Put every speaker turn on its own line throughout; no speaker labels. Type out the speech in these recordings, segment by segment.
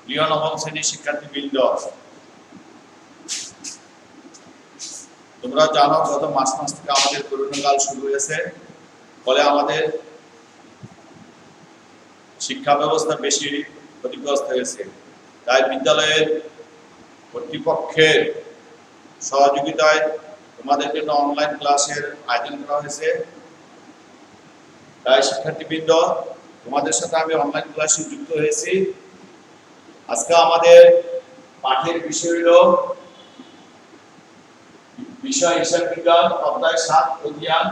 প্রিয় নবম শ্রেণীর শিক্ষার্থীবৃন্দ, তোমরা জানো গত মাস থেকে আমাদের করোনাকাল শুরু হয়েছে। ফলে আমাদের শিক্ষা ব্যবস্থা বেশি ক্ষতিগ্রস্ত হয়েছে। তাই বিদ্যালয়ের কর্তৃপক্ষের সহযোগিতায় তোমাদের জন্য অনলাইন ক্লাসের আয়োজন করা হয়েছে। তাই শিক্ষার্থীবৃন্দ, তোমাদের সাথে আমি অনলাইন ক্লাসে যুক্ত হয়েছি। আজকে আমাদের পাঠের বিষয় হলো বিষয় হিসাব বিজ্ঞান অধ্যায় 7 বিজ্ঞান।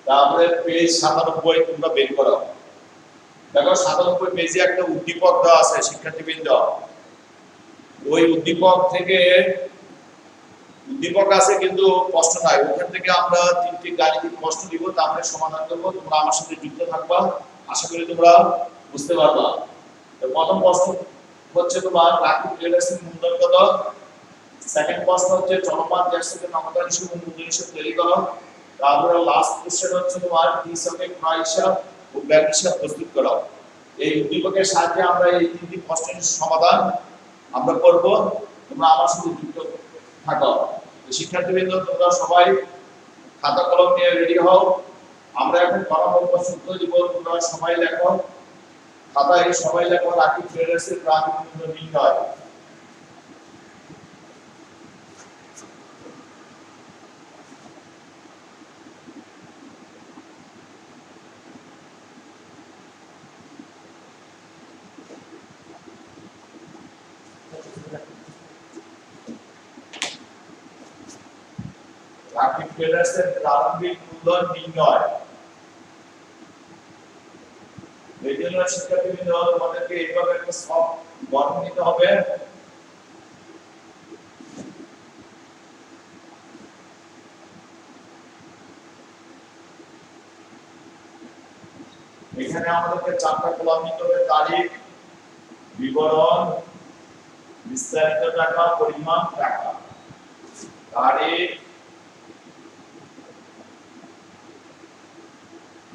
তারপরে পেজ 97 তোমরা বের করো। দেখো 97 পেজে একটা উদ্দীপক দেওয়া আছে শিক্ষার্থীবৃন্দ। ওই উদ্দীপক থেকে উদ্দীপক আছে কিন্তু প্রশ্ন নাই। ওখান থেকে আমরা 3টি গাণিতিক প্রশ্ন দিব, তারপরে সমাধান করব। তোমরা আমার সাথে যুক্ত থাকবা, আশা করি তোমরা বুঝতে পারবা। তো প্রথম প্রশ্ন হচ্ছে তোমার প্রাকৃতিক রিলেশন মূলধন কত। সেকেন্ড প্রশ্ন হচ্ছে চলমান গ্যাস থেকে নগদ হিসাব ও মূলধন হিসাব তৈরি করো। তারপরে লাস্ট কোশ্চেন হচ্ছে তোমার হিসাবে ক্রয় হিসাব ও ব্যয় হিসাব প্রস্তুত করো। এই উদ্দীপকের সাহায্যে আমরা এই 3টি প্রশ্নের সমাধান আমরা করব। তোমরা আমার সাথে যুক্ত থাকো। শিক্ষার্থীবৃন্দ, তোমরা সবাই খাতা কলম নিয়ে রেডি হও। আমরা এখন পরামর্শ সূত্র দিব, তোমরা সবাই লেখো। খাতায় সবাই লেখো রাখি ট্রেডার্সের প্রাথমিক মূল্য নির্ণয়। রাখি ট্রেডার্সের প্রারম্ভিক মূল্য নির্ণয়। এই জন্য শিক্ষার্থীবৃন্দ, তোমাদেরকে এইভাবে একটা সব গঠন নিতে হবে। এখানে আমাদেরকে 4টা কলাম নিতে হবে: তারিখ, বিবরণ, বিস্তারিত টাকা, পরিমাণ টাকা। তারিখ,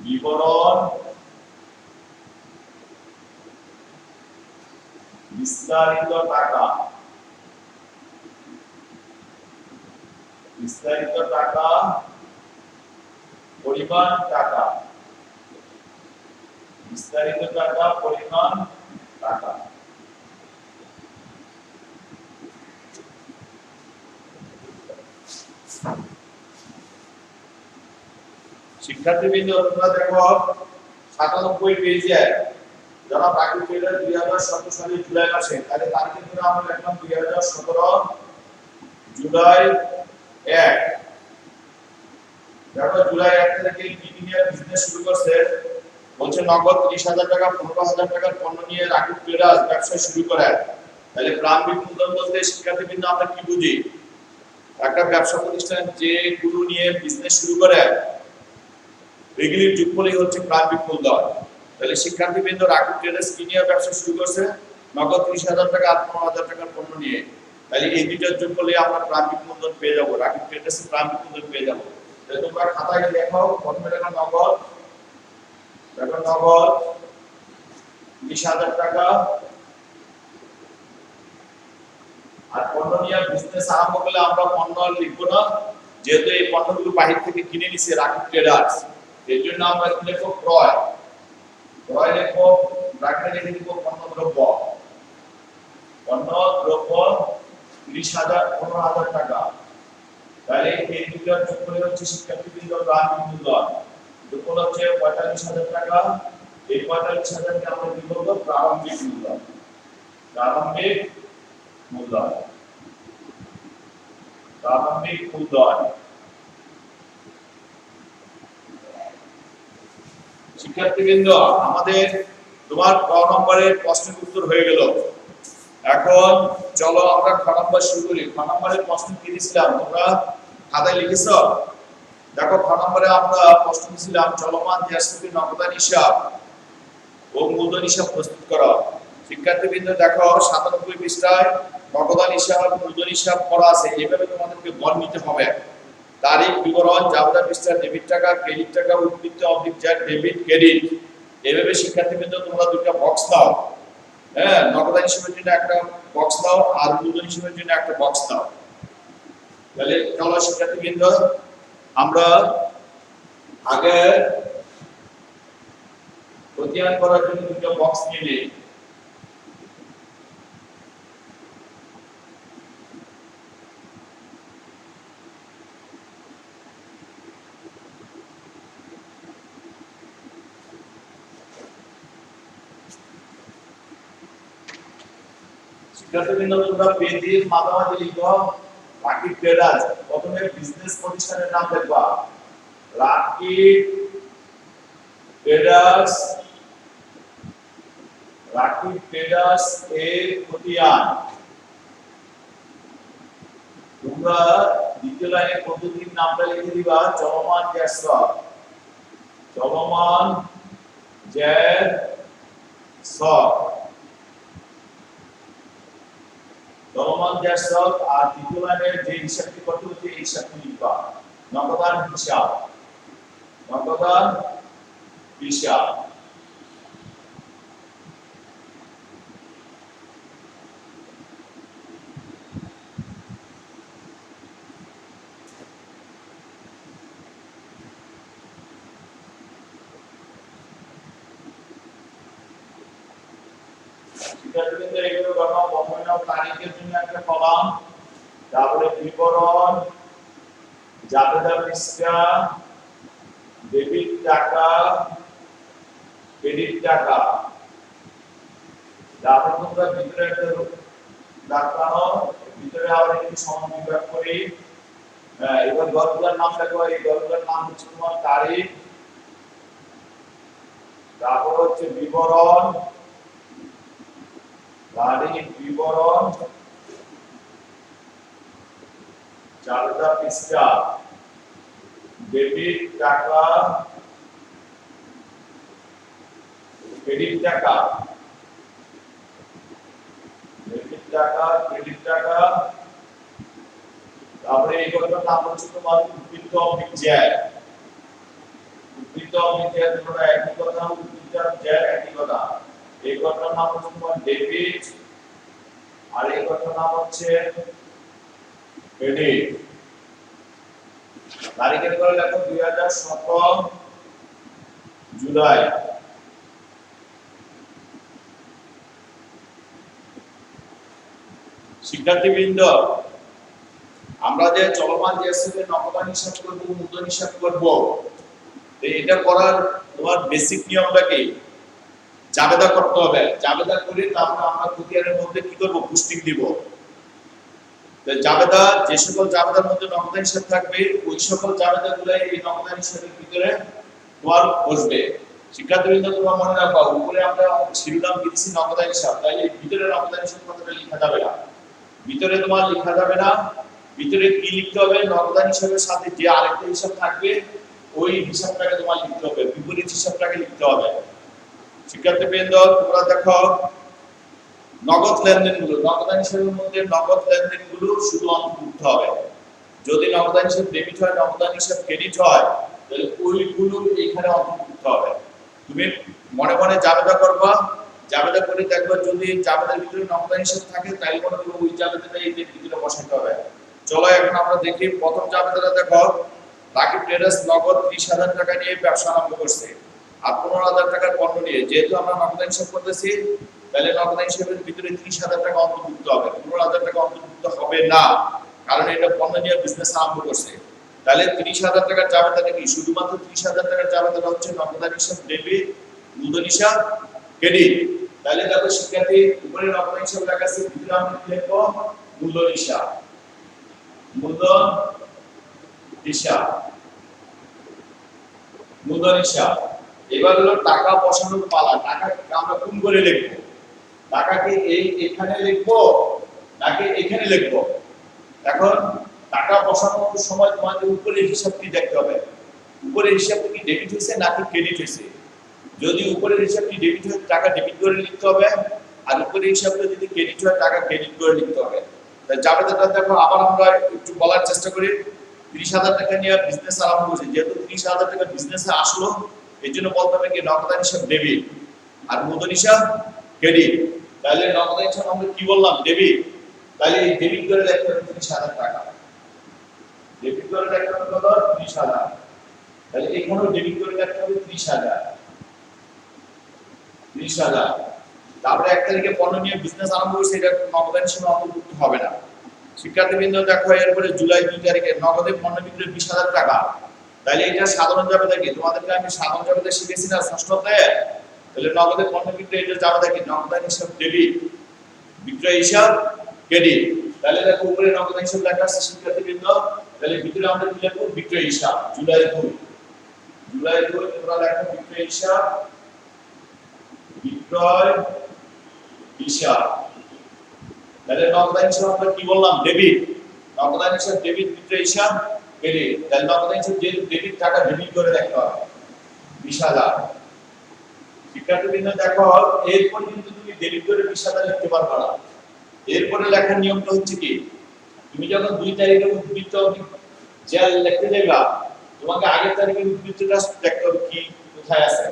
বিবরণ, বিস্তারিত টাকা। বিস্তারিত টাকা, পরিমাণ টাকা। বিস্তারিত টাকা, পরিমাণ টাকা। শিক্ষার্থীবৃন্দ, তোমরা দেখো 97 পেজে যারা বাকি পেজে 2017 সালের জুলাই মাসে, তাহলে তারিখে ধরে আমরা লিখলাম 2017 জুলাই 1। দেখো জুলাই 1 তারিখে ইঞ্জিনিয়ার বিজনেস শুরু করছে। বলছে নগদ 30,000 টাকা 15,000 টাকার পণ্য নিয়ে রাকিব ট্রেডার্স ব্যবসা শুরু করে। তাহলে প্রারম্ভিক মূলধন বলতে শিক্ষার্থীবৃন্দ আমরা কি বুঝি? একটা ব্যবসা প্রতিষ্ঠান যে গুলো নিয়ে বিজনেস শুরু করে এগুলির যোগফলই হচ্ছে প্রারম্ভিক মূলধন। তাহলে শিক্ষার্থীবৃন্দ, রাকিব ট্রেডার্স কি নিয়ে ব্যবসা শুরু করছে? নগদ 30,000 টাকা 15,000 টাকার পণ্য নিয়ে। তাহলে এই দুইটার যোগফলে আমরা প্রারম্ভিক মূলধন পেয়ে যাব, রাকিব ট্রেডার্সের প্রারম্ভিক মূলধন পেয়ে যাব। তাহলে তোমরা খাতায় লেখো, প্রথমে লেখো নগদ। দেখো নগদ 30,000 টাকা। আর পণ্য নিয়ে বিজনেস আরম্ভ করলে আমরা পণ্য লিখবো না, যেহেতু এই পণ্যগুলো বাহির থেকে কিনে নিছে রাকিব ট্রেডার্স। এই জন্য আমরা লিখবো ক্রয়। ক্রয় লিখবো, ব্র্যাকেটে লিখে দিব পণ্য দ্রব্য। পণ্য দ্রব্য 30,000 15,000 টাকা। তাহলে এই দুটোর যোগফল হচ্ছে শিক্ষার্থীবৃন্দ প্রারম্ভিক মূলধন। যোগফল হচ্ছে 45,000 টাকা। এই 45,000 কে আমরা কি বলবো? প্রারম্ভিক মূলধন। প্রারম্ভিক মূলধন। প্রারম্ভিক মূলধন। শিক্ষার্থীবৃন্দ, আমাদের তোমার ক নম্বরের প্রশ্নের উত্তর হয়ে গেল। এখন চলো আমরা খ নম্বর শুরু করি। খ নম্বরের প্রশ্ন কি দিয়েছিলাম তোমরা খাতায় লিখেছো? দেখো খ নম্বরে আমরা প্রশ্ন দিয়েছিলাম চলমান গ্যাস থেকে নগদান হিসাব ও মূলধন হিসাব প্রস্তুত করো। শিক্ষার্থীবৃন্দ দেখো 97 পৃষ্ঠায় নগদান হিসাব আর মূলধন হিসাব করা আছে। এইভাবে তোমাদেরকে গড় নিতে হবে। তারিখ বিবরণ জাবেদা পৃষ্ঠা ডেবিট টাকা ক্রেডিট টাকা উদ্বৃত্ত অবলিক জ্যাট ডেবিট ক্রেডিট। এইভাবে শিক্ষার্থীবৃন্দ তোমরা দুটো বক্স দাও। হ্যাঁ, নগদান হিসেবের জন্য একটা বক্স দাও আর মূলধন হিসেবের জন্য একটা বক্স দাও। তাহলে চলো শিক্ষার্থীবৃন্দ আমরা আগে খতিয়ান করার জন্য দুটো বক্স নিয়ে নিই। শিক্ষার্থীবৃন্দ তোমরা পেজের মাঝামাঝি লিখো লাকি ট্রেডার্স। প্রথমে বিজনেস প্রতিষ্ঠানের নাম লিখবা লাকি ট্রেডার্স, লাকি ট্রেডার্স এ খতিয়ান। তোমরা দ্বিতীয় লাইনে পদ্ধতির নামটা লিখে দিবা চলমান গ্যাস স্টক, চলমান গ্যাস স্টক, চলমান গ্যাস স্টক। আর তৃতীয় লাইনের যে হিসাবটি করতে হচ্ছে এই হিসাবটি লিখবা নগদান হিসাব, নগদান হিসাব। শিক্ষার্থীবৃন্দ এগুলো গণনা প্রথমে নাও তারিখের জন্য একটা কলাম, তারপরে বিবরণ, জাবেদা পৃষ্ঠা, ডেবিট টাকা, ক্রেডিট টাকা। তারপর তোমরা ভিতরে একটা দেখানো, ভিতরে আবার একটু সমান বিভাগ করি। এবার গল্পটার নাম লিখো, এই গল্পটার নাম হচ্ছে তোমার তারিখ, তারপর হচ্ছে বিবরণ, তারিখ বিবরণ, জাবেদা পৃষ্ঠা, ডেবিট টাকা, ক্রেডিট টাকা, ডেবিট টাকা, ক্রেডিট টাকা। তারপরে এই গল্পটার নাম হচ্ছে তোমার উদ্বৃত্ত অবলিক জ্যাট, উদ্বৃত্ত অবলিক জ্যাট। তোমরা একই কথা, উদ্বৃত্ত জ্যাট একই কথা। এই গল্পটার নাম হচ্ছে তোমার ডেবিট আর এই গল্পটার নাম হচ্ছে ক্রেডিট। তারিখের করে লেখো 2017 জুলাই। শিক্ষার্থীবৃন্দ আমরা যে চলমান যে হিসেবে নগদান হিসাব করব, মূলধন হিসাব করব, এটা করার তোমার বেসিক নিয়মটা কি? জাবেদা করতে হবে। জাবেদা করে তারপরে আমরা খতিয়ানের মধ্যে কি করব? পুস্টিং দিব। জাবেদা, যে সকল জাবেদার মধ্যে নগদান হিসাব থাকবে ওই সকল জাবেদাগুলো এই নগদান হিসাবের ভিতরে তোমার বসবে। শিক্ষার্থীবৃন্দ তোমরা মনে রাখবা, উপরে আমরা শিরোনাম দিচ্ছি নগদান হিসাব, তাহলে ভিতরে নগদান হিসাব কথাটা লেখা যাবে না, ভিতরে তোমার লেখা যাবে না। ভিতরে কি লিখতে হবে? নগদান হিসাবের সাথে যে আরেকটা হিসাব থাকবে ওই হিসাবটাকে তোমার লিখতে হবে, বিপরীত হিসাবটাকে লিখতে হবে। শিক্ষার্থীবৃন্দ তোমরা দেখো নগদ লেনদেনগুলো, নগদান হিসাবের মধ্যে নগদ লেনদেনগুলো শুধু অন্তর্ভুক্ত হবে। যদি নগদান হিসাব ডেবিট হয়, নগদান হিসাব ক্রেডিট হয়, তাহলে ওইগুলো এখানে অন্তর্ভুক্ত হবে। তুমি মনে মনে জাবেদা করবা, জাবেদা করে দেখবা যদি জাবেদার ভিতরে নগদান হিসাব থাকে তাহলে মনে করো ওই জাবেদাটা এই ভিতরে বসাতে হবে। চলো এখন আমরা দেখি প্রথম জাবেদাটা দেখো। লাকি ট্রেডার্স নগদ 30,000 টাকা নিয়ে ব্যবসা আরম্ভ করছে আর 15,000 টাকার পণ্য নিয়ে। যেহেতু আমরা নগদান হিসাব করতেছি তাহলে নগদান হিসাবের ভিতরে 30,000 টাকা অন্তর্ভুক্ত হবে, 15,000 টাকা অন্তর্ভুক্ত হবে না, কারণ এটা পণ্য নিয়ে বিজনেস আরম্ভ করছে। তাহলে 30,000 টাকার জাবেদাটা কি? শুধুমাত্র 30,000 টাকার জাবেদাটা হচ্ছে নগদান হিসাব ডেবিট, মূলধন হিসাব ক্রেডিট। তাহলে দেখো শিক্ষার্থী উপরে নগদান হিসাব লেখা আছে, ভিতরে আমরা লিখব মূলধন হিসাব, মূলধন হিসাব, মূলধন হিসাব। এবার হলো টাকা বসানোর পালা। টাকা আমরা কোন করে লিখব? টাকা কি এই এখানে লিখব নাকি এখানে লিখব? এখন টাকা বসানোর সময় তোমাদের উপরের হিসাবটি দেখতে হবে, উপরের হিসাবটি কি ডেবিট হয়েছে নাকি ক্রেডিট হয়েছে। যদি উপরের হিসাবটি ডেবিট হয় টাকা ডেবিট করে লিখতে হবে, আর উপরের হিসাবটা যদি ক্রেডিট হয় টাকা ক্রেডিট করে লিখতে হবে। তাই জাবেদাটা দেখো আবার আমরা একটু বলার চেষ্টা করি। 30,000 টাকা নিয়ে বিজনেস আরম্ভ করছে, যেহেতু 30,000 টাকা বিজনেসে আসলো, এই জন্য বলতে হবে কি নগদান হিসাব ডেবিট আর মূলধন হিসাব ক্রেডিট। তাহলে নগদান হিসাব আমরা কি বললাম ডেবিট, তাহলে এই ডেবিট করে দেখতে হবে 30,000 টাকা, ডেবিট করে দেখতে হবে কত 30,000, তাহলে এখানেও ডেবিট করে দেখতে হবে 30,000, 30,000। তারপরে 1 তারিখে পণ্য নিয়ে বিজনেস আরম্ভ করছে, এটা নগদান হিসাবে অন্তর্ভুক্ত হবে না। শিক্ষার্থীবৃন্দ দেখো, এরপরে জুলাই 2 তারিখে নগদে পণ্য বিক্রি 20,000 টাকা, তাহলে এটা সাধারণ জাবেদা কি, তোমাদেরকে আমি সাধারণ জাবেদা শিখেছি না ষষ্ঠতে, তাহলে নগদে পণ্য বিক্রি এটা জাবেদা কি নগদান হিসাব ডেবিট, বিক্রয় হিসাব ক্রেডিট। তাহলে দেখো উপরে নগদান হিসাব লেখা আছে শিক্ষার্থীবৃন্দ, তাহলে ভিতরে আমরা কি লিখব বিক্রয় হিসাব, জুলাই 2, জুলাই 2 তোমরা লেখো বিক্রয় হিসাব, বিক্রয় হিসাব। তাহলে নগদান হিসাব আমরা কি বললাম ডেবিট, নগদান হিসাব ডেবিট, বিক্রয় হিসাব ক্রেডিট। তাহলে নগদান হিসাব যে ডেবিট টাকা ডেবিট করে দেখতে হবে 20,000। শিক্ষার্থীবৃন্দ দেখো, এরপর কিন্তু তুমি ডেবিট করে 20,000 লিখতে পারবে না। এরপরে লেখার নিয়মটা হচ্ছে কি, তুমি যখন 2 তারিখে উদ্বৃত্ত যা লিখতে যাবা, তোমাকে আগের তারিখের উদ্বৃত্তটা দেখতে হবে কি কোথায় আছে,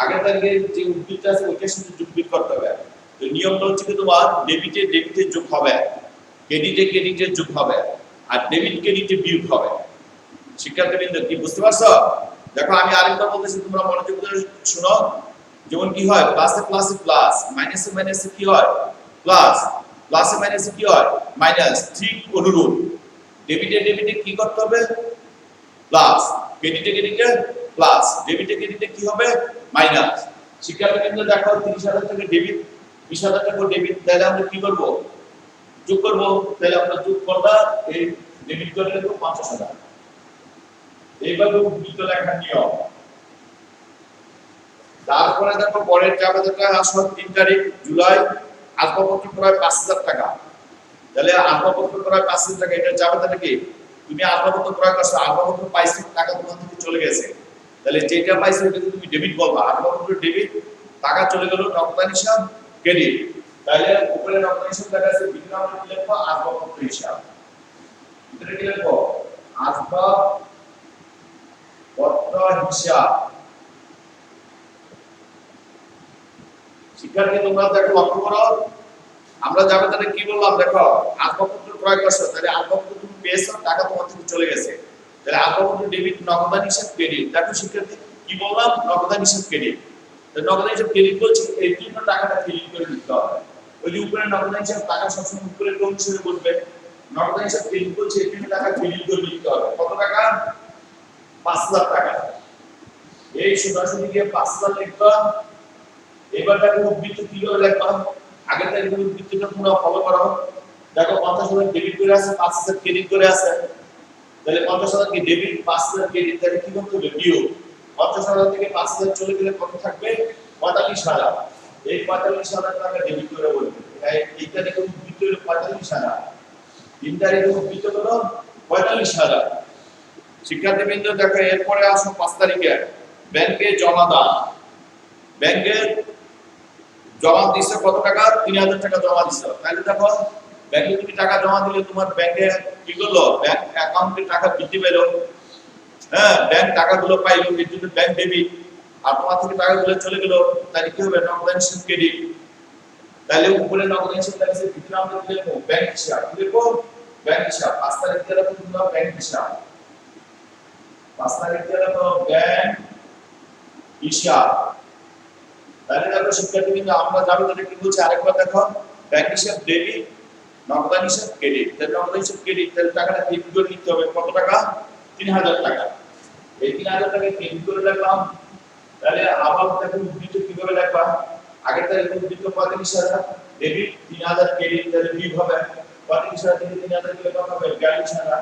আগের তারিখে যে উদ্বৃত্ত আছে ওইটার সাথে যোগ বিয়োগ করতে হবে। তো নিয়মটা হচ্ছে কি তোমার ডেবিটে ডেবিটে যোগ হবে, ক্রেডিটে ক্রেডিটে যোগ হবে, আর ডেবিট ক্রেডিটে বিয়োগ হবে। শিক্ষার্থীবৃন্দ কি বুঝতে পারছো? দেখো আমি আরেকবার বলতেছি, তোমরা মনোযোগ করে শুনো। যেমন কি হয়, প্লাসে প্লাসে প্লাস, মাইনাসে মাইনাসে কি হয় প্লাস, প্লাসে মাইনাসে কি হয় মাইনাস, ঠিক অনুরূপ ডেবিটে ডেবিটে কি করতে হবে প্লাস, ক্রেডিটে ক্রেডিটে প্লাস, ডেবিটে ক্রেডিটে কি হবে মাইনাস। শিক্ষার্থীবৃন্দ দেখো 30,000 টাকা ডেবিট, 20,000 টাকা ডেবিট, তাহলে আমরা কি করব যোগ করব, তাহলে আমরা যোগ করবা এই ডেবিট করে দেব 50,000। এইভাবে উদ্বৃত্ত লেখার নিয়ম। তারপরে দেখো পরের জাবেদাটা আসল 3 তারিখ জুলাই, আসবাবপত্র ক্রয় 5,000 টাকা, তাহলে আসবাবপত্র ক্রয় 5,000 টাকা, এটা জাবেদাটা কি, তুমি আসবাবপত্র ক্রয় করছো, আসবাবপত্র পাইছো, টাকা তোমার থেকে চলে গেছে, তাহলে যেটা পাইছো ওটা তুমি ডেবিট বলবা, আসবাবপত্র ডেবিট, টাকা চলে গেল নগদান হিসাব ক্রেডিট। তাহলে উপরে নগদান হিসাব লেখা আছে, ভিতরে আমরা কি লিখবো আসবাবপত্র হিসাব, ভিতরে কি লিখবো আসবাবপত্র হিসাব। শিক্ষার্থী তোমরা দেখো লক্ষ্য করো, আমরা যাবে তাহলে কি বললাম দেখো, আসবাবপত্র ক্রয় করছো, তাহলে আসবাবপত্র তুমি পেয়েছো, টাকা তোমার থেকে চলে গেছে, তাহলে আসবাবপত্র ডেবিট, নগদান হিসাব ক্রেডিট। দেখো শিক্ষার্থী কি বললাম নগদান হিসাব ক্রেডিট, তাহলে নগদান হিসাব ক্রেডিট বলছি এই জন্য টাকাটা ক্রেডিট করে দিতে হবে। ওই যে উপরে নগদান হিসাব টাকা সবসময় উপরে কোন হিসেবে বলবে, নগদান হিসাব ক্রেডিট বলছি এই জন্য টাকা ক্রেডিট করে দিতে হবে। কত টাকা 5,000 টাকা, এই সোজাসুজি গিয়ে 5,000 লিখবা। এবার দেখো উদ্বৃত্ত কিভাবে লিখবা, আগের তারিখের উদ্বৃত্তটা পুরো ফলো করো। দেখো 50,000 ডেবিট করে আছে, 5,000 ক্রেডিট করে আছে, তাহলে 50,000 কি ডেবিট, 5,000 ক্রেডিট, তাহলে কি করতে হবে বিয়োগ। 50,000 থেকে 5,000 চলে গেলে কত থাকবে 45,000, এই 45,000 টাকা ডেবিট করে বলবে। এই তারিখে উদ্বৃত্ত হলো 45,000, 3 তারিখে উদ্বৃত্ত হলো 45,000। শিক্ষার্থীবৃন্দ দেখো এরপরে আসো 5 তারিখে ব্যাংকে জমা দান, ব্যাংকে জমা দিছো কত টাকা 3,000 টাকা জমা দিছো, তাহলে দেখো ব্যাংকে তুমি টাকা জমা দিলে তোমার ব্যাংকে কি করলো, ব্যাংক অ্যাকাউন্টে টাকা বৃদ্ধি পেল, হ্যাঁ ব্যাংক টাকাগুলো পাইলো, এর জন্য ব্যাংক ডেবিট, আর তোমার থেকে টাকাগুলো চলে গেল, তাহলে কি হবে নগদান হিসাব ক্রেডিট। তাহলে উপরে নগদান হিসাব লাগছে, ভিতরে আমরা কি লিখবো ব্যাংক হিসাব, কি লিখবো ব্যাংক হিসাব। 5 তারিখ দিয়ে লিখবো তোমরা ব্যাংক হিসাব, 5 তারিখ দিয়ে লিখবো ব্যাংক হিসাব। তাহলে দেখো শিক্ষার্থীবৃন্দ আমরা যাবে তাহলে কি বলছে আরেকবার দেখো, ব্যাংক হিসাব ডেবিট, নগদান হিসাব ক্রেডিট, তাহলে নগদান হিসাব ক্রেডিট, তাহলে টাকাটা ক্রেডিট করে নিতে হবে কত টাকা 3,000 টাকা, এই 3,000 টাকা ক্রেডিট করে রাখলাম। তাহলে আবার দেখো উদ্বৃত্ত কিভাবে রাখবা, আগের তারিখে উদ্বৃত্ত 45,000 ডেবিট, 3,000 ক্রেডিট, তাহলে বিয়োগ হবে 45,000 থেকে 3,000 গেলে কত হবে 42,000,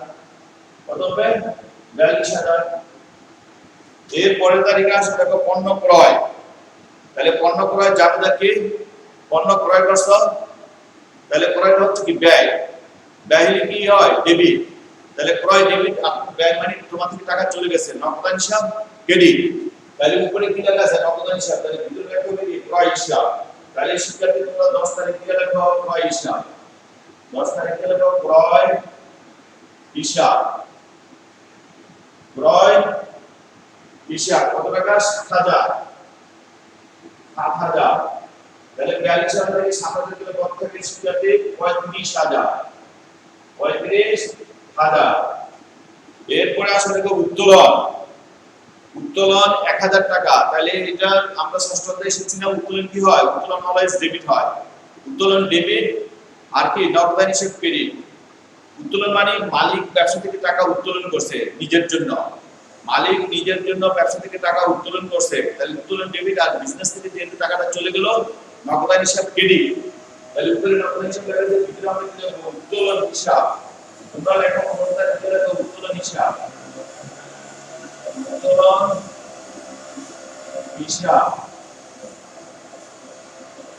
কত হবে 42,000। এর পরের তারিখে আসে দেখো পণ্য ক্রয়, তাহলে পণ্য ক্রয় জাবেদা কি, পণ্য ক্রয় করছো, তাহলে ক্রয়টা হচ্ছে কি ব্যয়, ব্যয় হলে কি হয় ডেবিট, তাহলে ক্রয় ডেবিট, ব্যয় মানে তোমার থেকে টাকা চলে গেছে, নগদান হিসাব ক্রেডিট। তাহলে উপরে কি লেখা আছে নগদান হিসাব, তাহলে ভিতরে লেখা হবে কি ক্রয় হিসাব। তাহলে শিক্ষার্থী তোমরা 10 তারিখ দিয়ে লেখো ক্রয় হিসাব, 10 তারিখ দিয়ে লেখো ক্রয় হিসাব। ক্রয় হিসাব কত টাকা? 7,000। 7,000। তাহলে 42,000 থেকে 7,000 গেলে কত থাকে শিক্ষার্থী? 35,000। 35,000। এরপরে আসলে দেখো উত্তোলন। উত্তোলন 1,000 টাকা। তাহলে এটা আমরা ষষ্ঠ অধ্যায়ে শিখছি না, উত্তোলন কি হয়? উত্তোলন অলওয়েজ ডেবিট হয়। উত্তোলন ডেবিট আর কি নগদান হিসেব ক্রেডিট। উত্তোলন মানে মালিক ব্যবসা থেকে টাকা উত্তোলন করছে নিজের জন্য। মালিক নিজের জন্য ব্যবসা থেকে টাকা উত্তোলন করছে, তাহলে উত্তোলন ডেবিট। আর বিজনেস থেকে যে টাকাটা চলে গেল নগদান হিসাব ক্রেডিট। তাহলে উপরে নগদান হিসাব লেখা আছে, ভিতরে আমরা কি লিখব? উত্তোলন হিসাব। তোমরা লেখো কোনটা ভিতরে লিখো? উত্তোলন হিসাব। উত্তোলন হিসাব।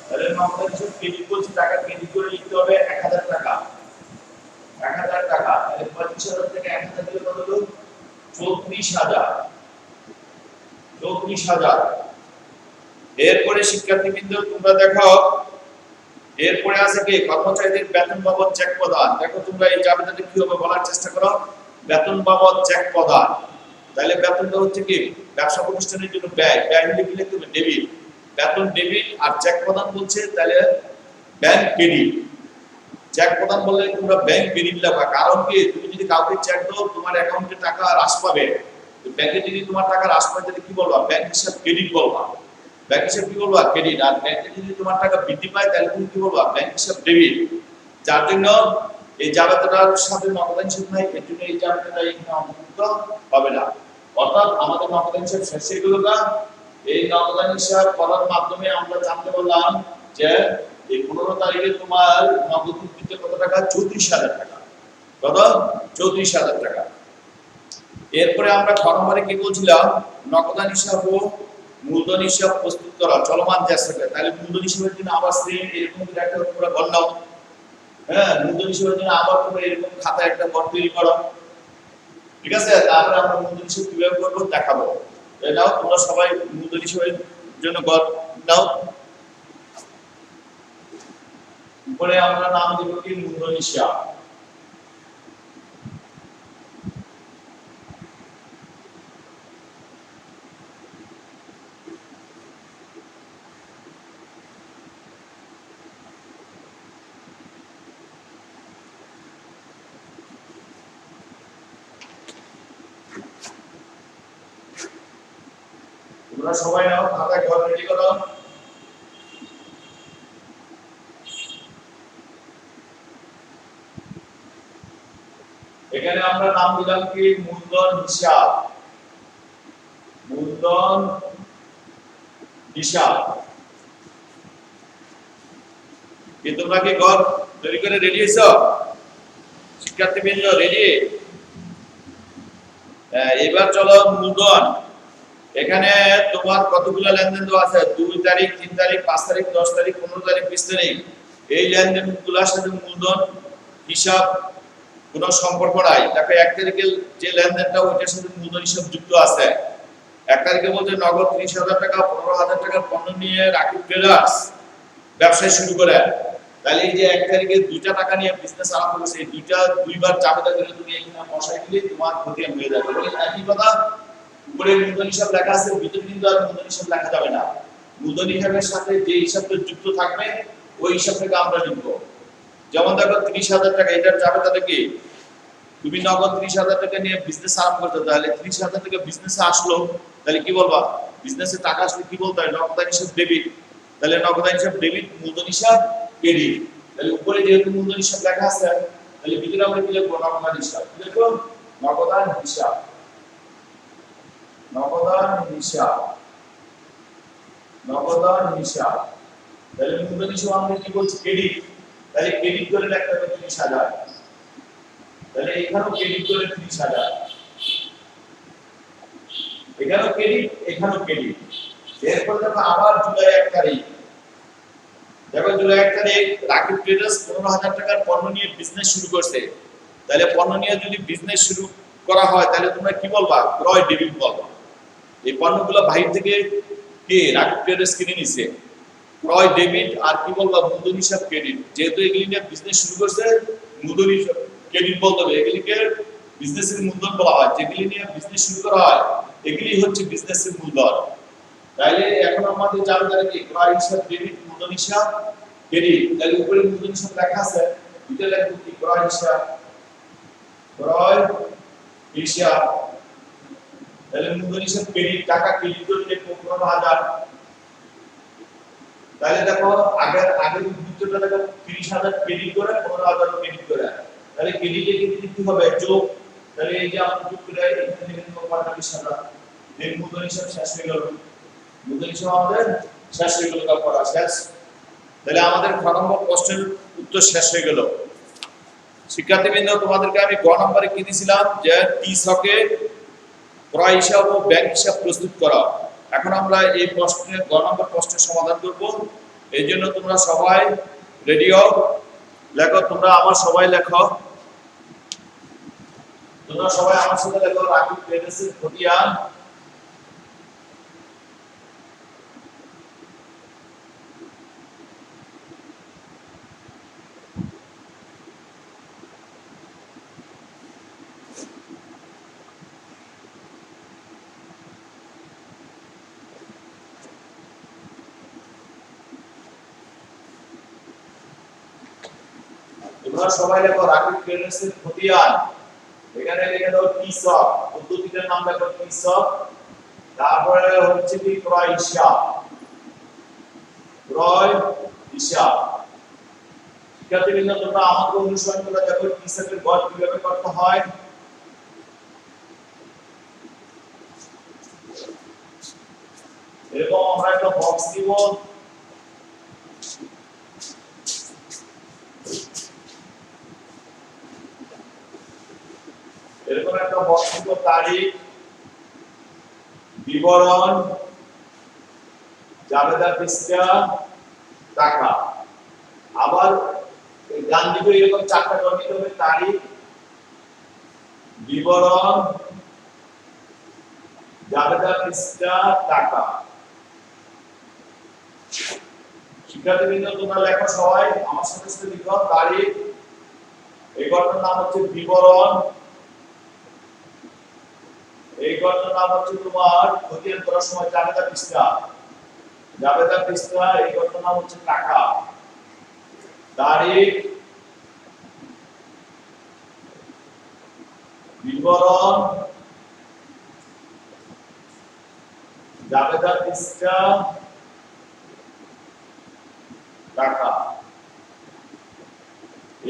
তাহলে নগদান হিসাব ক্রেডিট বলছি, টাকা ক্রেডিট করে লিখতে হবে 1,000 টাকা। 1,000 টাকা। তাহলে 25,000 থেকে 1,000 দিলে কত হলো? 34,000। 34,000। এরপরে শিক্ষার্থীবৃন্দ তোমরা দেখো, এরপরে আছে কি? কর্মচারীদের বেতন বাবদ চেক প্রদান। দেখো তোমরা এই জাবেদাটা কি হবে বলার চেষ্টা করো। বেতন বাবদ চেক প্রদান। তাহলে বেতনটা হচ্ছে কি? ব্যবসা প্রতিষ্ঠানের জন্য ব্যয়। ব্যয় হলে কি লিখতে হবে? ডেবিট। বেতন ডেবিট। আর চেক প্রদান বলছে তাহলে ব্যাংক ক্রেডিট। চেক প্রদান বললে তোমরা ব্যাংক ক্রেডিট লেখা। কারণ কি? তুমি যদি কাউকে চেক দাও তোমার অ্যাকাউন্টে টাকা হ্রাস পাবে। ব্যাংকে যদি তোমার টাকা হ্রাস পায় তাহলে কি বলবা? ব্যাংক হিসাব ক্রেডিট বলবা। ব্যাংক হিসাব কি বলবা? ক্রেডিট। আর ব্যাংকে যদি তোমার টাকা বৃদ্ধি পায় তাহলে তুমি কি বলবা? ব্যাংক হিসাব ডেবিট। যার জন্য এই জাবেদাটার সাথে নগদান হিসাব নাই, এর জন্য এই জাবেদাটা এখানে অন্তর্ভুক্ত হবে না। অর্থাৎ আমাদের নগদান হিসাব শেষ হয়ে গেল না। এই নগদান হিসাব করার মাধ্যমে আমরা জানতে পারলাম যে এই 15 তারিখে তোমার নগদ উদ্বৃত্ত কত টাকা? 34,000 টাকা। কত? 34,000 টাকা। এরপরে আমরা খ নম্বরে কি বলছিলাম? নগদান হিসাব ও মূলধন হিসাব প্রস্তুত করা চলমান চেষ্টা। তাহলে মূলধন হিসাবের জন্য আবার সেম এরকম একটা তোমরা ঘর নাও। হ্যাঁ, মূলধন হিসাবের জন্য আবার তোমরা এরকম খাতা একটা ঘর তৈরি করো। ঠিক আছে? তারপরে আমরা মূলধন হিসাব কিভাবে করব দেখাবো। নাও তোমরা সবাই মূলধন হিসাবের জন্য ঘর নাও। উপরে আমরা নাম দেব কি? মূলধন হিসাব। তোমরা সবাই নাও, খাতায় ঘর রেডি করো। এখানে আমরা নাম দিলাম কি? মূলধন হিসাব। মূলধন হিসাব। কি তোমরা কি ঘর তৈরি করে রেডি হইছো? শিক্ষার্থীবৃন্দ রেডি? এবার চলো মূলধন। এখানে তোমার কতগুলো লেনদেন দেওয়া আছে? 2 তারিখ, 3 তারিখ, 5 তারিখ, 10 তারিখ, 15 তারিখ, 20 তারিখ। এই লেনদেনগুলোর সাথে মূলধন হিসাব কোনো সম্পর্ক নাই। দেখো 1 তারিখে যে লেনদেনটা ওইটার সাথে মূলধন হিসাব যুক্ত আছে। 1 তারিখে বলতে নগদ 30,000 টাকা 15,000 টাকার পণ্য নিয়ে রাকিব ট্রেডার্স ব্যবসা শুরু করে। তাহলে এই যে 1 তারিখে 2টা টাকা নিয়ে বিজনেস আরম্ভ করেছে, এই দুইটা দুইবার জাবেদা করে তুমি এখানে বসাই দিলে তোমার ক্ষতি হয়ে যাবে। বলে একই কথা, উপরে মূলধন হিসাব লেখা আছে, ভিতরে কিন্তু আর মূলধন হিসাব লেখা যাবে না। মূলধন হিসাবের সাথে যে হিসাবটা যুক্ত থাকবে ওই হিসাবটাকে আমরা লিখব। যেমন দেখো 30,000 টাকা, এটার জাবেদাটা কি? তুমি নগদ 30,000 টাকা নিয়ে বিজনেস আরম্ভ করতে, তাহলে 30,000 টাকা বিজনেসে আসলো, তাহলে কি বলবা? বিজনেসে টাকা আসলে কি বলতে হয়? নগদান হিসাব ডেবিট। তাহলে নগদান হিসাব ডেবিট, মূলধন হিসাব ক্রেডিট। তাহলে উপরে যেহেতু মূলধন হিসাব লেখা আছে, তাহলে ভিতরে আমরা কি লিখব? নগদান হিসাব। কি লিখব? নগদান হিসাব। নগদান হিসাব। নগদান হিসাব। তাহলে মূলধন হিসাব আমরা কি বলছি? ক্রেডিট। তাহলে ক্রেডিট করে লিখতে হবে 30,000। তাহলে এখানেও ক্রেডিট করে 30,000। এখানেও ক্রেডিট, এখানেও ক্রেডিট। এরপর দেখো আবার জুলাই 1 তারিখ। দেখো জুলাই 1 তারিখ রাকিব ট্রেডার্স 15,000 টাকার পণ্য নিয়ে বিজনেস শুরু করছে। তাহলে পণ্য নিয়ে যদি বিজনেস শুরু করা হয় তাহলে তোমরা কি বলবা? ক্রয় ডেবিট বলবা। এই পণ্যগুলো বাইরে থেকে কে? রাকিব ট্রেডার্স কিনে নিছে। ক্রয় ডেবিট। আর কি বলবা? মূলধন হিসাব ক্রেডিট। যেহেতু এগুলি নিয়ে বিজনেস শুরু করছে, মূলধন হিসাব ক্রেডিট বলতে হবে। এগুলিকে বিজনেসের মূলধন বলা হয়, যেগুলি নিয়ে বিজনেস শুরু করা হয় এগুলি হচ্ছে বিজনেসের মূলধন। তাইলে এখন আমাদের জানা যায় কি ক্রয় হিসাব ডেবিট, মূলধন হিসাব ক্রেডিট। তাহলে উপরে মূলধন হিসাব লেখা আছে, ভিতরে লেখা কি ক্রয় হিসাব, ক্রয় হিসাব। তাহলে মূলধন হিসাব ক্রেডিট, টাকা ক্রেডিট করতে 15,000। তাহলে দেখো আগের ভিতরটা দেখো 30,000 ক্রেডিট করে 15,000 ক্রেডিট করে। তাহলে ক্রেডিটে কি হবে যোগ। তাহলে এই যে আমরা যোগ করে এখানে লিখে দেব 45,000। এর মূলধন হিসাব শেষ হয়ে গেল, মূলধন হিসাব আমাদের শেষ হয়ে গেল, পড়া শেষ। তাহলে আমাদের খ নম্বর প্রশ্নের উত্তর শেষ হয়ে গেল। শিক্ষার্থীবৃন্দ, তোমাদেরকে আমি গ নম্বরে কি দিয়েছিলাম যে টি ছকে ক্রয় হিসাব ও ব্যাংক হিসাব প্রস্তুত করা। এখন আমরা এই প্রশ্নের গ নম্বর প্রশ্নের সমাধান করব। এই জন্য তোমরা সবাই রেডি হও, লেখো। তোমরা আমার সবাই লেখো, তোমরা সবাই আমার সাথে লেখো। রাকিব ট্রেডার্সের খতিয়ান, তোমরা সবাই লেখো রাকিব ট্রেডার্সের খতিয়ান। এখানে লিখে দাও টি ছক, পদ্ধতিটার নাম লেখো টি ছক। তারপরে হচ্ছে কি ক্রয় হিসাব, ক্রয় হিসাব। শিক্ষার্থীবৃন্দ, তোমরা আমাকে অনুসরণ করে দেখো টি ছকের গড় কিভাবে করতে হয়। এরকম আমরা একটা বক্স দিব, এরকম একটা বক্স দিব, তারিখ, বিবরণ, জাবেদা পৃষ্ঠা, টাকা। আবার ডান দিকে এরকম চারটা ঘর নিতে হবে, তারিখ, বিবরণ, জাবেদা পৃষ্ঠা, টাকা। শিক্ষার্থীবৃন্দ, তোমরা লেখো সবাই আমার সাথে সাথে লিখো। তারিখ, এই ঘরটার নাম হচ্ছে বিবরণ, এই ঘরটার নাম হচ্ছে তোমার খতিয়ান করার সময় জাবেদা পৃষ্ঠা, জাবেদা পৃষ্ঠা। এই ঘরটার নাম হচ্ছে টাকা। তারিখ, বিবরণ, জাবেদা পৃষ্ঠা, টাকা।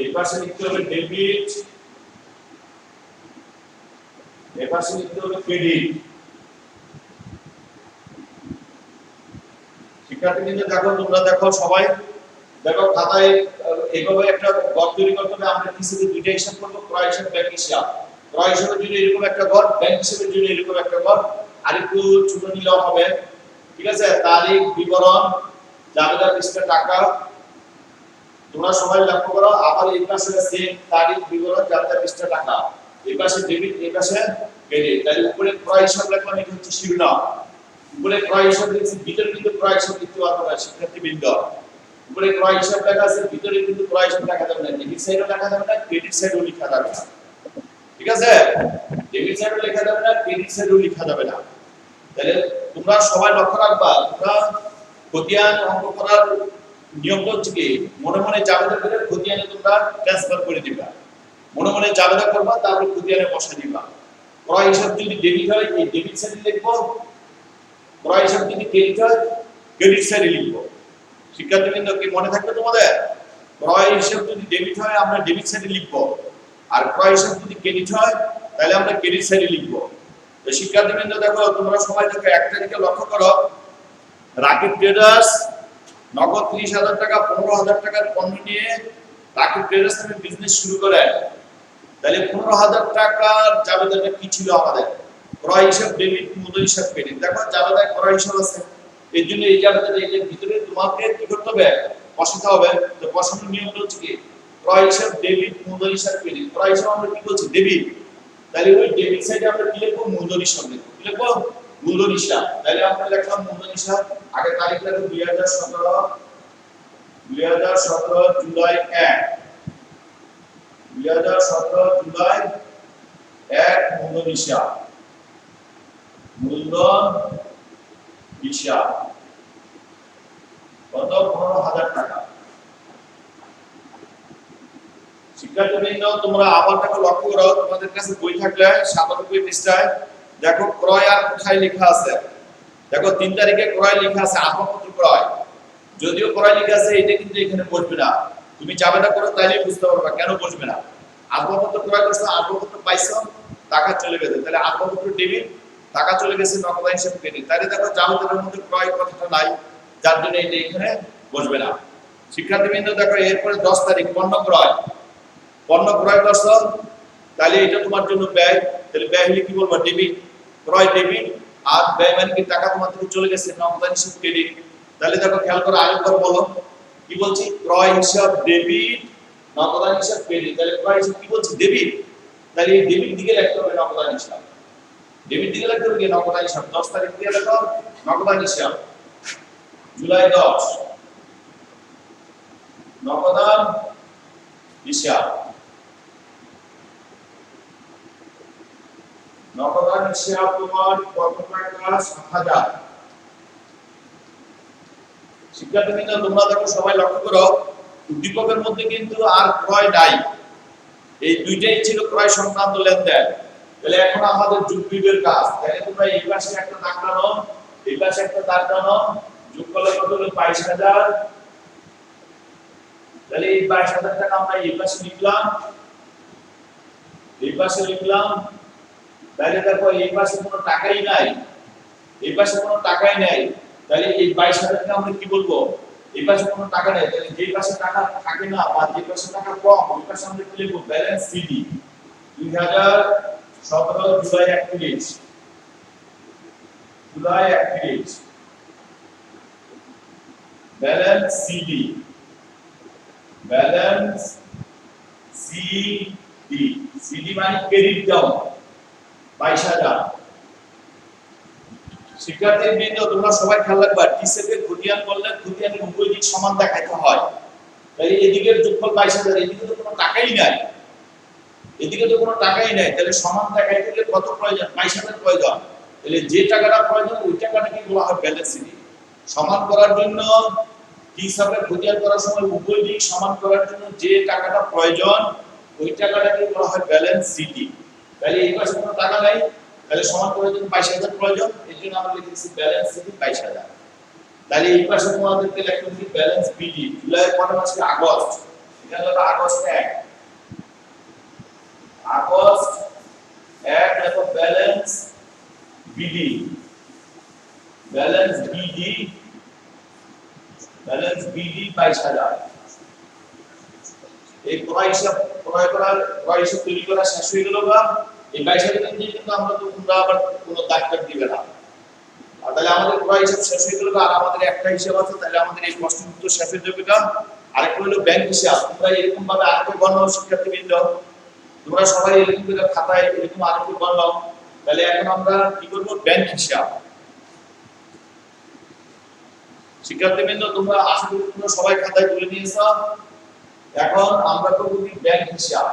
এই পাশে লিখতে হবে ডেবিট, এই পাশে লিখতে হবে ক্রেডিট। শিক্ষার্থীবৃন্দ দেখো, তোমরা দেখো সবাই দেখো খাতায় এইভাবে একটা ঘর তৈরি করতে হবে। আমরা কিসের দুইটা হিসাব করব, ক্রয় হিসাব, ব্যাংক হিসাব। ক্রয় হিসাবের জন্য এরকম একটা ঘর, ব্যাংক হিসাবের জন্য এরকম একটা ঘর। আর একটু ছোট নিলেও হবে, ঠিক আছে। তারিখ, বিবরণ, জাবেদা পৃষ্ঠা, টাকা। তোমরা সবাই লক্ষ্য করো। আবার এই পাশে সেম তারিখ, বিবরণ, জাবেদা পৃষ্ঠা, টাকা। এই পাশে ডেবিট, এই পাশে ক্রেডিট। তাহলে উপরে ক্রয় হিসাব লিখলাম, এটা হচ্ছে শিরোনাম। উপরে ক্রয় হিসাব লিখছি, ভিতরে কিন্তু ক্রয় হিসাব লিখতে পারবো না শিক্ষার্থীবৃন্দ। উপরে ক্রয় হিসাব লেখা আছে, ভিতরে কিন্তু ক্রয় হিসাব লেখা যাবে না, ডেবিট সাইডও লেখা যাবে না, ক্রেডিট সাইডও লেখা যাবে না, ঠিক আছে। ডেবিট সাইডও লেখা যাবে না, ক্রেডিট সাইডও লেখা যাবে না। তাহলে তোমরা সবাই লক্ষ্য রাখবা, তোমরা খতিয়ান অঙ্ক করার নিয়মটা হচ্ছে কি, মনে মনে জাবেদা করে খতিয়ানে তোমরা ট্রান্সফার করে দিবা। মনে মনে জাবেদা করবা, তারপর খতিয়ানে বসা দিবা। ক্রয় হিসাব যদি ডেবিট হয়, এই ডেবিট সাইডে লিখবো। ক্রয় হিসাব যদি ক্রেডিট হয়, ক্রেডিট সাইডে লিখবো। শিক্ষার্থীবৃন্দ, কি মনে থাকবে তোমাদের? ক্রয় হিসাব যদি ডেবিট হয়, আমরা ডেবিট সাইডে লিখবো। আর ক্রয় হিসাব যদি ক্রেডিট হয়, তাহলে আমরা ক্রেডিট সাইডে লিখবো। তো শিক্ষার্থীবৃন্দ দেখো, তোমরা সবাই দেখো, একটা দিকে লক্ষ্য করো। রাকিব ট্রেডার্স নগদ 30,000 টাকা, 15,000 টাকার পণ্য নিয়ে রাকিব ট্রেডার্স নামে বিজনেস শুরু করে। তাহলে 15,000 টাকার জাবেদাটা কি ছিল আমাদের? ক্রয় হিসাব ডেবিট, মূলধন হিসাব ক্রেডিট। দেখো জাবেদায় ক্রয় হিসাব আছে, এই জন্য এই জাবেদাটা এর ভিতরে তোমাকে কি করতে হবে? বসাতে হবে। তো বসানোর নিয়মটা হচ্ছে কি, ক্রয় হিসাব ডেবিট, মূলধন হিসাব ক্রেডিট। ক্রয় হিসাব আমরা কি বলছি? ডেবিট। তাহলে ওই ডেবিট সাইডে আমরা কি লিখবো? মূলধন হিসাব লিখবো। কি লিখবো? মূলধন হিসাব। তাহলে আমরা লিখলাম মূলধন হিসাব। আগে তারিখ লিখবো 2017 জুলাই 1, 2017 জুলাই এক মূলধন হিসাব, মূলধন হিসাব কত? 15,000 টাকা। শিক্ষার্থীবৃন্দ তোমরা আবার দেখো, লক্ষ্য করো, তোমাদের কাছে বই থাকলে 97 পৃষ্ঠায় দেখো ক্রয় আর কোথায় লেখা আছে। দেখো 3 তারিখে ক্রয় লেখা আছে, আসবাবপত্র ক্রয়। যদিও ক্রয় লেখা আছে, এটা কিন্তু এখানে বসবে না। তুমি চাবেটা করো, তাইলে বুঝতে পারবা কেন বসবে না। আসবাবপত্র ক্রয় করছো, আসবাবপত্র পাইছো, টাকা চলে গেছে, তাহলে আসবাবপত্র ডেবিট, টাকা চলে গেছে, নগদ হিসাব ক্রেডিট। তাহলে দেখো যাবতীয় মধ্যে ক্রয় কথাটা নাই, যার জন্য এটা এখানে বসবে না। শিক্ষার্থীবৃন্দ দেখো এরপরে 10 তারিখ পণ্য ক্রয়। পণ্য ক্রয় করছো, তাহলে এটা তোমার জন্য ব্যয়, তাহলে ব্যয় হলে কি বলবো? ডেবিট। ক্রয় ডেবিট, আর ব্যয় মানে কি? টাকা তোমার থেকে চলে গেছে, নগদ হিসাব ক্রেডিট। তাহলে দেখো খেয়াল করে আরেকবার বলো, কি বলছি? ক্রয় হিসাব ডেবিট, নগদ হিসাব ক্রেডিট। তাহলে ক্রয় হিসাব কি বলছি? ডেবিট। তাহলে এই ডেবিট দিকে লিখতে হবে নগদ হিসাব, ডেবিট দিকে লিখতে হবে নগদ হিসাব। 10 তারিখ দিয়ে দেখো নগদ হিসাব, জুলাই 10 নগদ হিসাব, নগদ হিসাব তোমার কত টাকা? 7,000। শিক্ষার্থীবৃন্দ তোমরা দেখো সবাই লক্ষ্য করো, উদ্দীপকের মধ্যে কিন্তু আর ক্রয় নাই, এই দুইটাই ছিল ক্রয় সংক্রান্ত লেনদেন। তাহলে এখন আমাদের যোগ বিয়োগের কাজ। তাহলে তোমরা এই পাশে একটা দাগ টানো, এই পাশে একটা দাগ টানো, যোগ করলে কত হলো? 22,000। তাহলে এই 22,000 টাকা আমরা এই পাশে লিখলাম, এই পাশে লিখলাম। তাহলে দেখো এই পাশে কোনো টাকাই নাই, এই পাশে কোনো টাকাই নাই। তাহলে এই 22,000 কে আমরা কি বলবো? এই পাশে কোনো টাকা নেই, তাহলে যে পাশে টাকা থাকে না বা যে পাশে টাকা কম, ওই পাশে আমরা কি লিখবো? Balance CD. 2017 July 31, July 31 balance CD, balance CD. CD মানে ক্রেডিট দাও 22,000। শিক্ষার্থীবৃন্দ তোমরা সবাই খেয়াল রাখবা, টিসেকে খতিয়ান করলে খতিয়ানের উভয় দিক সমান দেখাইতে হয়। তাই এদিকের যোগফল 22,000, এদিকে তো কোনো টাকাই নাই, এদিকে তো কোনো টাকাই নাই। তাহলে সমান দেখাইতে গেলে কত প্রয়োজন? 22,000 প্রয়োজন। তাহলে যে টাকাটা প্রয়োজন ওই টাকাটাকে বলা হয় ব্যালেন্স সিডি। সমান করার জন্য হিসাবে খতিয়ান করার সময় উভয় দিক সমান করার জন্য যে টাকাটা প্রয়োজন ওই টাকাটাকে বলা হয় ব্যালেন্স সিডি। তাহলে এই পাশে কোনো টাকা নাই, তাহলে সমান করার জন্য 22,000 প্রয়োজন, এই জন্য আমরা লিখেছি ব্যালেন্স সিডি 22,000। তাহলে এই পাশে তোমাদেরকে লিখতে হবে ব্যালেন্স বিডি। জুলাই এর পরে মাসে আগস্ট, এখানে হলো আগস্ট 1, আগস্ট 1 দেখো balance BD, balance BD, balance BD 22,000। এই ক্রয় হিসাব তৈরি করা শেষ হয়ে গেল। বা এই 22,000 দিয়ে কিন্তু আমরা তো তোমরা আবার কোনো দাগ কাট দিবে না। আর তাহলে আমাদের ক্রয় হিসাব শেষ হয়ে গেল। আর আমাদের একটা হিসাব আছে, তাহলে আমাদের এই প্রশ্ন উত্তর শেষ হয়ে যাবে। আরেকটা হলো ব্যাংক হিসাব। তোমরা এরকম ভাবে আরেকটা গণনাও শিক্ষার্থীবৃন্দ, তোমরা সবাই এরকম করে খাতায় এরকম আরেকটা গণনাও। তাহলে এখন আমরা কি করব? ব্যাংক হিসাব। শিক্ষার্থীবৃন্দ তোমরা আশা করি তোমরা সবাই খাতায় তুলে নিয়েছো। এখন আমরা করব কি? ব্যাংক হিসাব।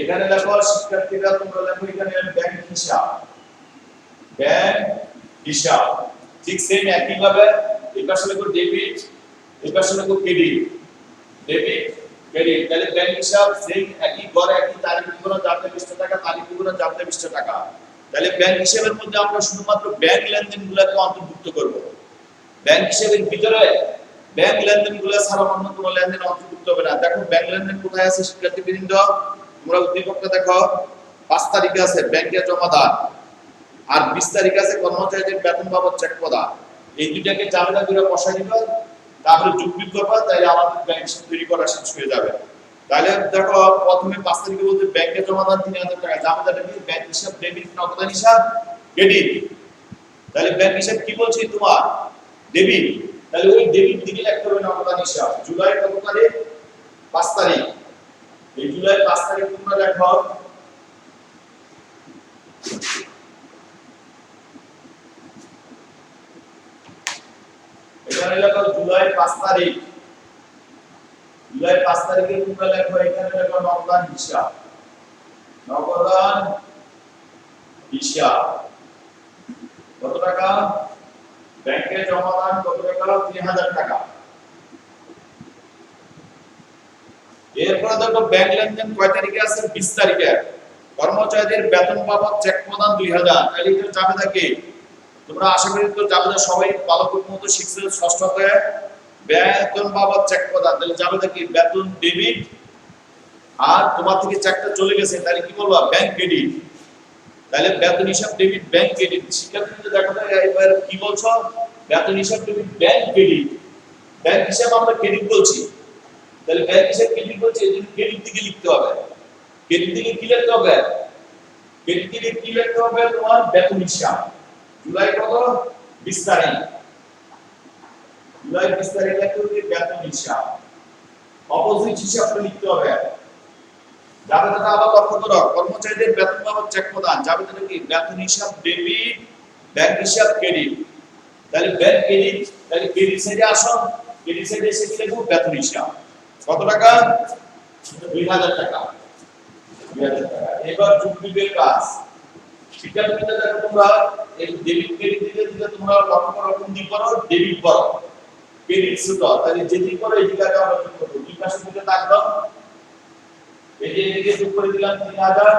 এখানে দেখো শিক্ষার্থীরা তোমরা দেখো এখানে ব্যাংক হিসাব, ব্যাংক হিসাব ঠিক সেম একই ভাবে এই পাশে লিখো ডেবিট, এই পাশে লিখো ক্রেডিট, ডেবিট ক্রেডিট। তাহলে ব্যাংক হিসাব সেম একই ঘরে একই তারিখ বিবরণ যাতে 20 টাকা, তারিখ বিবরণ যাতে 20 টাকা। তাহলে ব্যাংক হিসাবের মধ্যে আমরা শুধুমাত্র ব্যাংক লেনদেনগুলোকে অন্তর্ভুক্ত করব। ব্যাংক হিসাবের ভিতরে ব্যাংক লেনদেনগুলো ছাড়া অন্য কোনো লেনদেন অন্তর্ভুক্ত হবে না। দেখো ব্যাংক লেনদেন কোথায় আছে শিক্ষার্থীবৃন্দ? তোমরা উদ্দীপকটা দেখো, 5 তারিখে আছে ব্যাংকে জমাদার, আর 20 তারিখে আছে কর্মচারীদের বেতন বাবদ চেক প্রদান। এই দুইটাকে জামেলা করে বসাই দিবা, তারপরে যোগ বিয়োগ করবা, তাহলে আমাদের ব্যাংক হিসাব তৈরি করা শেষ হয়ে যাবে। তাহলে দেখো প্রথমে 5 তারিখে বলতে ব্যাংকে জমা দেন 3000 টাকা, জাবেদাটা কি ব্যাংক হিসাব ডেবিট না অবদান হিসাব ক্রেডিট। তাহলে ব্যাংক হিসাব কি বলছি তোমার ডেবিট, তাহলে ওই ডেবিট দিকে লিখতে হবে না অবদান হিসাব। জুলাই কত তারিখ? 5 তারিখ। এই জুলাই 5 তারিখ তোমরা লেখো এখানে লেখো জুলাই 5 তারিখ। জুলাই 5 তারিখে তোমরা লেখো এখানে লেখো নগদান হিসাব, নগদান হিসাব কত টাকা? ব্যাংকে জমা দান কত টাকা? 3000 টাকা। এরপর দেখো ব্যাংক লেনদেন কয় তারিখে আছে? 20 তারিখে। কর্মচারীদের বেতন বাবদ চেক প্রদান 2000। তাহলে এটা জাবেদা কি? তোমরা আশা করি তো জাবেদা সবাই ভালো মতো শিখছো ষষ্ঠতে। বেতন বাবদ চেক প্রদান, তাহলে জাবেদা কি? বেতন ডেবিট, আর তোমার থেকে চেকটা চলে গেছে তাহলে কি বলবা? Bank credit. তাহলে বেতন হিসাব ডেবিট ব্যাংক ক্রেডিট। শিক্ষার্থীদের দেখো তো এবার কি বলছো? বেতন হিসাব ডেবিট ব্যাংক ক্রেডিট। ব্যাংক হিসাব আমরা ক্রেডিট বলছি, তাহলে ব্যাংক হিসাব ক্রেডিট বলছে, এই জন্য ক্রেডিট দিকে লিখতে হবে। ক্রেডিট দিকে কি লিখতে হবে? ক্রেডিট দিকে কি লিখতে হবে? তোমার বেতন হিসাব। জুলাই কত? 20 তারিখ। জুলাই 20 তারিখ লিখতে হবে বেতন হিসাব। অপোজিট হিসাবটা লিখতে হবে। জাবেদাটা আবার লক্ষ্য করো, কর্মচারীদের বেতন বাবদ চেক প্রদান। জাবেদাটা কি? বেতন হিসাব ডেবিট, ব্যাংক হিসাব ক্রেডিট। তাহলে ব্যাংক ক্রেডিট, তাহলে ক্রেডিট সাইডে আসো, ক্রেডিট সাইডে এসে কি লিখবো? বেতন হিসাব কত টাকা? 2000 টাকা। 2000 টাকা। এবার যুক্তির কাজ। শিক্ষার্থীদের দেখো তোমরা এই ডেবিট ক্রেডিট দিলে তোমরা লক্ষ্য করো কোন দিক করো? ডেবিট করো। ক্রেডিট ছোট, তাহলে যেদিক করো এই দিকে আমরা যোগ করব। দুই পাশে দিকে দাগ দাও, এই যে এদিকে যোগ করে দিলাম 3000,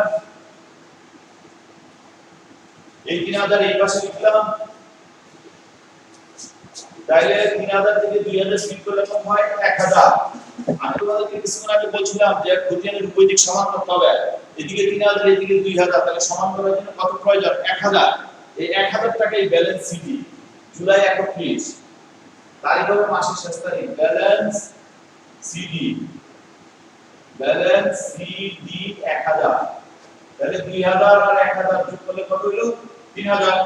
এই 3000 এই পাশে লিখলাম, তাহলে 3000 থেকে 2000 বিয়োগ করলে কত হয়? 1000। আমি তোমাদেরকে কিছুক্ষণ আগে বলছিলাম যে খতিয়ানের উভয় দিক সমান করতে হবে। এদিকে 3000 এদিকে 2000, তাহলে সমান করার জন্য কত প্রয়োজন? 1000। এই 1000 টাকাই ব্যালেন্স সিটি। জুলাই 31 তারিখ হবে মাসের শেষ তারিখ। Balance CD, balance CD 1000। তাহলে 2000 আর 1000 যোগ করলে কত হলো? 3000।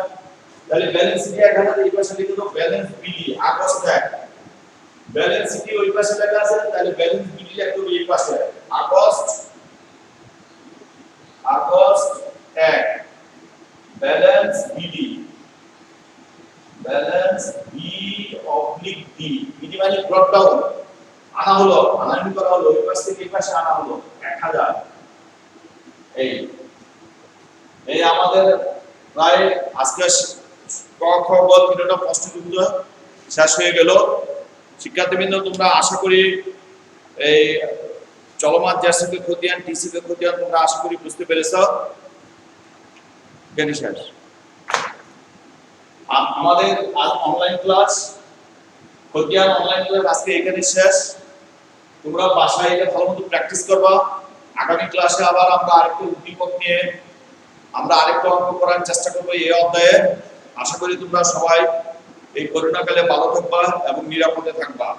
তাহলে ব্যালেন্স সিটি 1000 এই পাশে লিখে দাও balance BD August 1। Balance city ওই পাশে লেখা আছে, তাহলে ব্যালেন্স বিডি লিখতে হবে এই পাশে August 1। Balance BD, balance B oblique D. BD মানে ব্রট ডাউন, আনা হলো, আনানি করা হলো, এই পাশ থেকে এই পাশে আনা হলো 1000। এই এই আমাদের প্রায় আজকে ক খ গ তিনটা প্রশ্নবিদ্ধ শেষ হয়ে গেল। শিক্ষার্থীবৃন্দ তোমরা আশা করি এই চলমান জার্সিতে খতিয়ান টিসিতে খতিয়ান তোমরা আশা করি বুঝতে পেরেছ। জ্ঞানী শেষ। আমাদের অনলাইন ক্লাস খতিয়ান অনলাইন ক্লাস আজকে এখানে শেষ। তোমরা বাসায় এটা ভালোমতো প্র্যাকটিস করবা। আগামী ক্লাসে আবার আমরা আরেকটু উদ্দীপক নিয়ে আমরা আরেকটু অঙ্ক করার চেষ্টা করবো এই অধ্যায়ে। আশা করি তোমরা সবাই এই করোনা কালে ভালো থাকবা এবং নিরাপদে থাকবা।